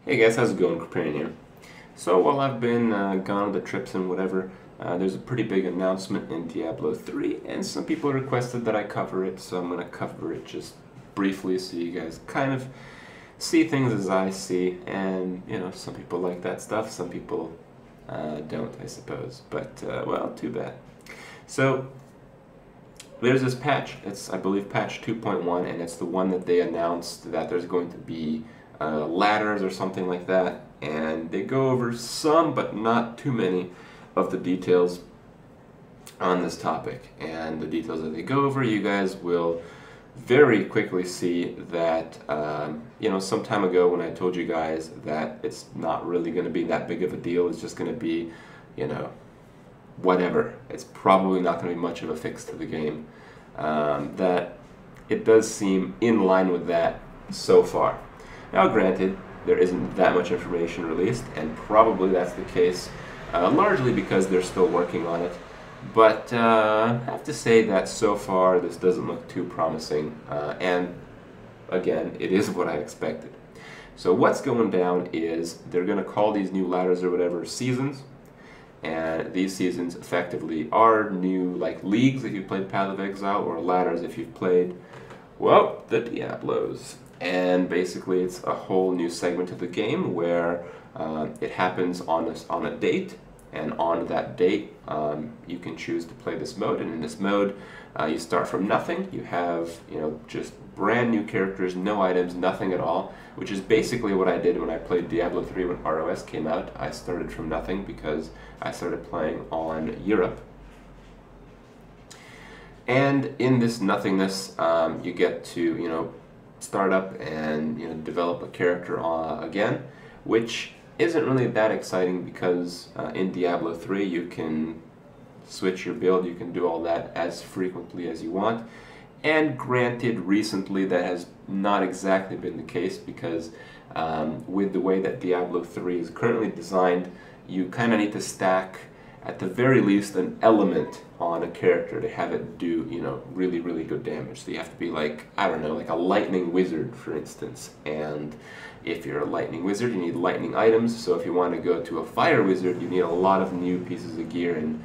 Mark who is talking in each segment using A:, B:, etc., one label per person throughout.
A: Hey guys, how's it going? Kriparian here. So while I've been gone on the trips and whatever, there's a pretty big announcement in Diablo 3, and some people requested that I cover it, so I'm going to cover it just briefly so you guys kind of see things as I see, and you know, some people like that stuff, some people don't, I suppose, but well, too bad. So there's this patch, it's I believe patch 2.1, and it's the one that they announced that there's going to be ladders or something like that, and they go over some but not too many of the details on this topic. And the details that they go over, you guys will very quickly see that you know, some time ago when I told you guys that it's not really going to be that big of a deal, it's just going to be, you know, whatever, it's probably not going to be much of a fix to the game, that it does seem in line with that so far. Now granted, there isn't that much information released, and probably that's the case largely because they're still working on it, but I have to say that so far this doesn't look too promising, and again, it is what I expected. So what's going down is they're going to call these new ladders or whatever seasons, and these seasons effectively are new, like, leagues if you've played Path of Exile, or ladders if you've played, well, the Diablos. And basically it's a whole new segment of the game where it happens on a date, and on that date you can choose to play this mode, and in this mode you start from nothing. You have, you know, just brand new characters, no items, nothing at all, which is basically what I did when I played Diablo 3 when ROS came out. I started from nothing because I started playing on Europe. And in this nothingness, you get to, you know, start up and, you know, develop a character again, which isn't really that exciting because in Diablo 3 you can switch your build, you can do all that as frequently as you want. And granted, recently that has not exactly been the case because with the way that Diablo 3 is currently designed, you kind of need to stack at the very least an element on a character to have it do, you know, really, really good damage. So you have to be like, I don't know, like a lightning wizard, for instance. And if you're a lightning wizard, you need lightning items. So if you want to go to a fire wizard, you need a lot of new pieces of gear, and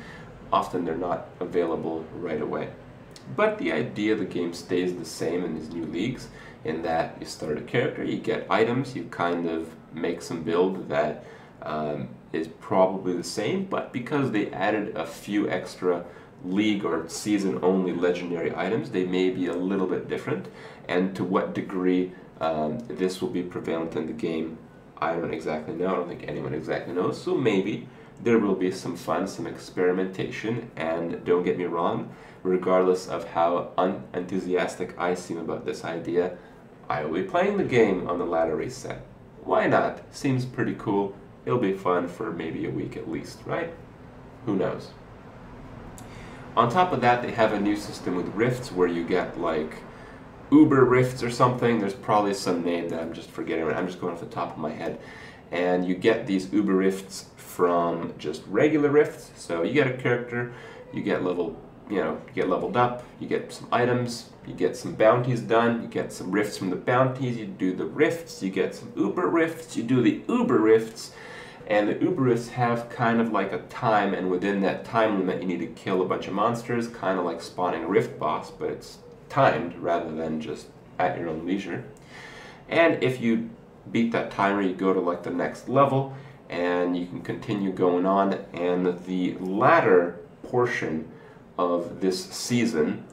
A: often they're not available right away. But the idea of the game stays the same in these new leagues, in that you start a character, you get items, you kind of make some build that is probably the same, but because they added a few extra league or season only legendary items, they may be a little bit different. And to what degree this will be prevalent in the game, I don't exactly know. I don't think anyone exactly knows. So maybe there will be some fun, some experimentation, and don't get me wrong, regardless of how unenthusiastic I seem about this idea, I will be playing the game on the ladder reset. Why not? Seems pretty cool. It'll be fun for maybe a week at least, right? Who knows? On top of that, they have a new system with rifts where you get like Uber rifts or something. There's probably some name that I'm just forgetting. I'm just going off the top of my head. And you get these Uber rifts from just regular rifts. So you get a character, you get level, you know, you get leveled up, you get some items, you get some bounties done, you get some rifts from the bounties, you do the rifts, you get some Uber rifts, you do the Uber rifts, and the Uber rifts have kind of like a time, and within that time limit you need to kill a bunch of monsters, kind of like spawning a rift boss, but it's timed rather than just at your own leisure. And if you beat that timer, you go to like the next level, and you can continue going on, and the latter portion of this season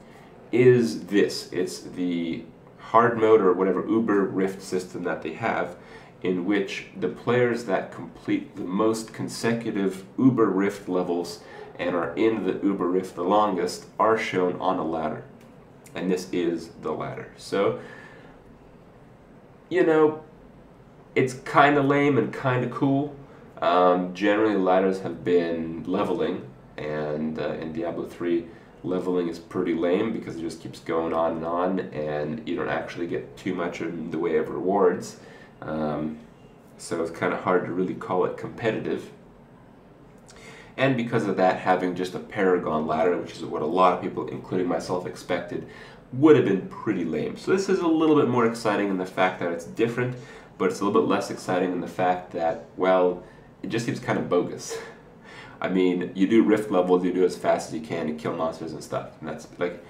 A: is this. It's the hard mode or whatever Uber Rift system that they have, in which the players that complete the most consecutive Uber Rift levels and are in the Uber Rift the longest are shown on a ladder. And this is the ladder. So, you know, it's kind of lame and kind of cool. Generally, ladders have been leveling, and in Diablo 3, leveling is pretty lame because it just keeps going on, and you don't actually get too much in the way of rewards. So it's kind of hard to really call it competitive. And because of that, having just a Paragon ladder, which is what a lot of people, including myself, expected, would have been pretty lame. So this is a little bit more exciting in the fact that it's different. but it's a little bit less exciting in the fact that, well, it just seems kind of bogus. I mean, you do rift levels, you do as fast as you can to kill monsters and stuff, and that's like,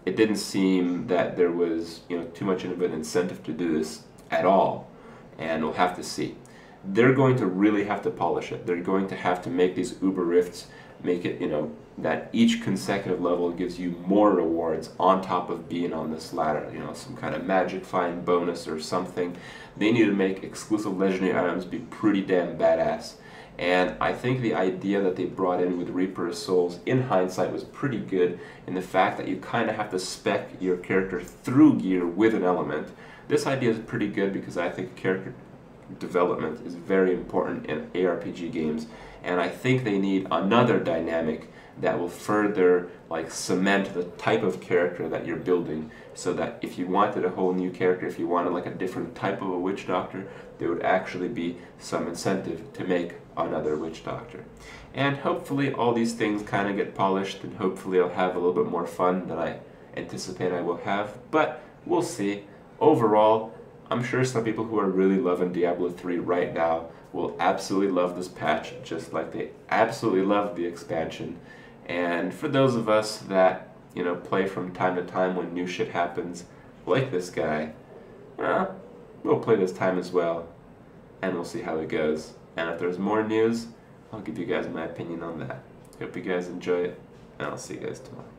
A: it didn't seem that there was, you know, too much of an incentive to do this at all, and we'll have to see. They're going to really have to polish it. They're going to have to make these uber rifts, make it, you know, that each consecutive level gives you more rewards on top of being on this ladder, you know, some kind of magic find bonus or something. They need to make exclusive legendary items be pretty damn badass. And I think the idea that they brought in with Reaper of Souls, in hindsight, was pretty good in the fact that you kind of have to spec your character through gear with an element. This idea is pretty good because I think character development is very important in ARPG games, and I think they need another dynamic that will further like cement the type of character that you're building, so that if you wanted a whole new character, if you wanted like a different type of a witch doctor, there would actually be some incentive to make another witch doctor. And hopefully all these things kind of get polished, and hopefully I'll have a little bit more fun than I anticipate I will have, but we'll see. Overall, I'm sure some people who are really loving Diablo 3 right now will absolutely love this patch, just like they absolutely loved the expansion. And for those of us that, you know, play from time to time when new shit happens, like this guy, we'll play this time as well, and we'll see how it goes. And if there's more news, I'll give you guys my opinion on that. Hope you guys enjoy it, and I'll see you guys tomorrow.